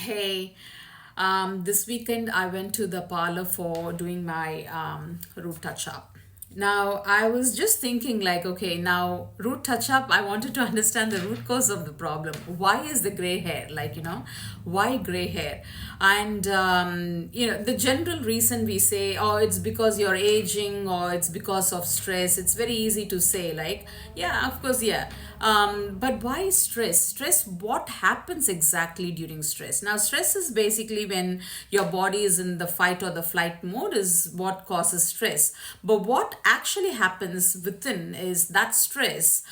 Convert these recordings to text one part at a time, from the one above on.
Hey, this weekend I went to the parlor for doing my root touch up. Now, I was just thinking, like, okay, now root touch up, I wanted to understand the root cause of the problem. Why is the gray hair? Why gray hair? And, the general reason we say, oh, it's because you're aging or it's because of stress. It's very easy to say, like, yeah, of course, yeah. But why stress? Stress, what happens exactly during stress? Now, stress is basically when your body is in the fight or the flight mode, is what causes stress. But what actually happens within is that stress.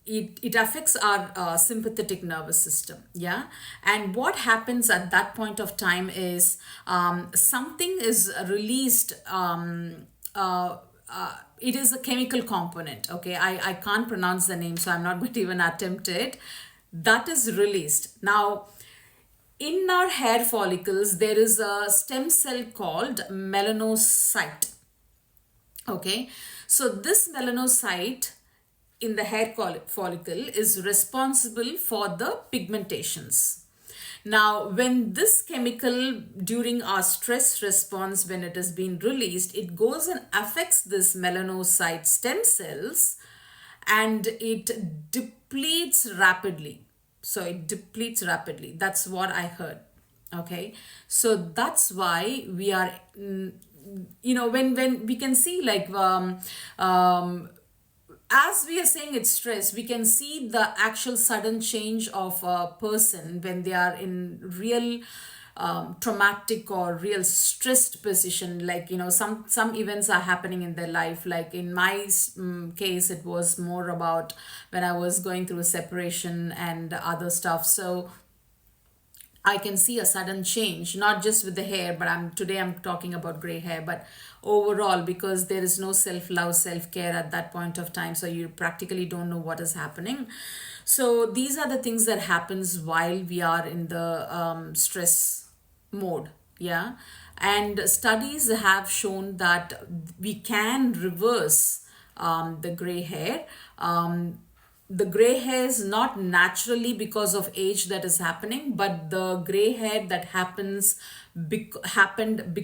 It affects our sympathetic nervous system, yeah. And what happens at that point of time is something is released. It is a chemical component, okay. I can't pronounce the name, so I'm not going to even attempt it. That is released. Now, in our hair follicles there is a stem cell called melanocyte. Okay, so this melanocyte in the hair follicle is responsible for the pigmentations. Now, when this chemical during our stress response, when it has been released, it goes and affects this melanocyte stem cells and it depletes rapidly. So it depletes rapidly. That's what I heard. Okay, so that's why we are when we can see like as we are saying it's stress, we can see the actual sudden change of a person when they are in real traumatic or real stressed position. Like, some events are happening in their life. Like in my case, it was more about when I was going through a separation and other stuff. So I can see a sudden change, not just with the hair, but I'm talking about gray hair, but overall, because there is no self-love, self-care at that point of time, so you practically don't know what is happening. So these are the things that happens while we are in the stress mode, yeah. And studies have shown that we can reverse the gray hair. The gray hair is not naturally because of age that is happening, but the gray hair that happened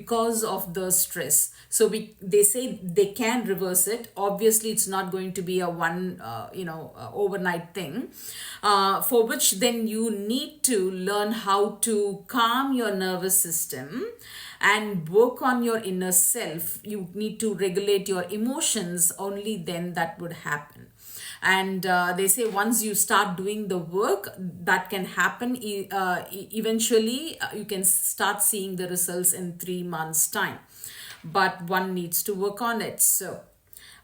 because of the stress. So they say they can reverse it. Obviously it's not going to be a one overnight thing, for which then you need to learn how to calm your nervous system and work on your inner self. You need to regulate your emotions. Only then that would happen. And they say once you start doing the work, that can happen. Eventually you can start seeing the results in 3 months time, but one needs to work on it. So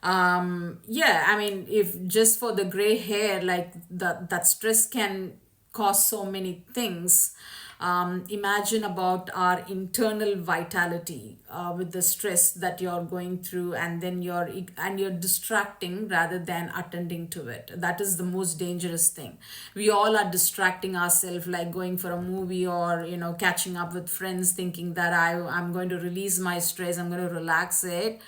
yeah, I mean, if just for the gray hair, like that stress can cause so many things. Imagine about our internal vitality with the stress that you're going through, and then you're distracting rather than attending to it. That is the most dangerous thing. We all are distracting ourselves, like going for a movie or catching up with friends, thinking that I'm going to release my stress, I'm going to relax it.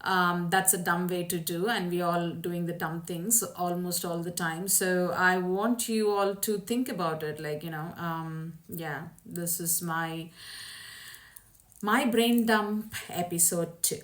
That's a dumb way to do, and we all doing the dumb things almost all the time. So I want you all to think about it, like, yeah, this is my brain dump episode 2.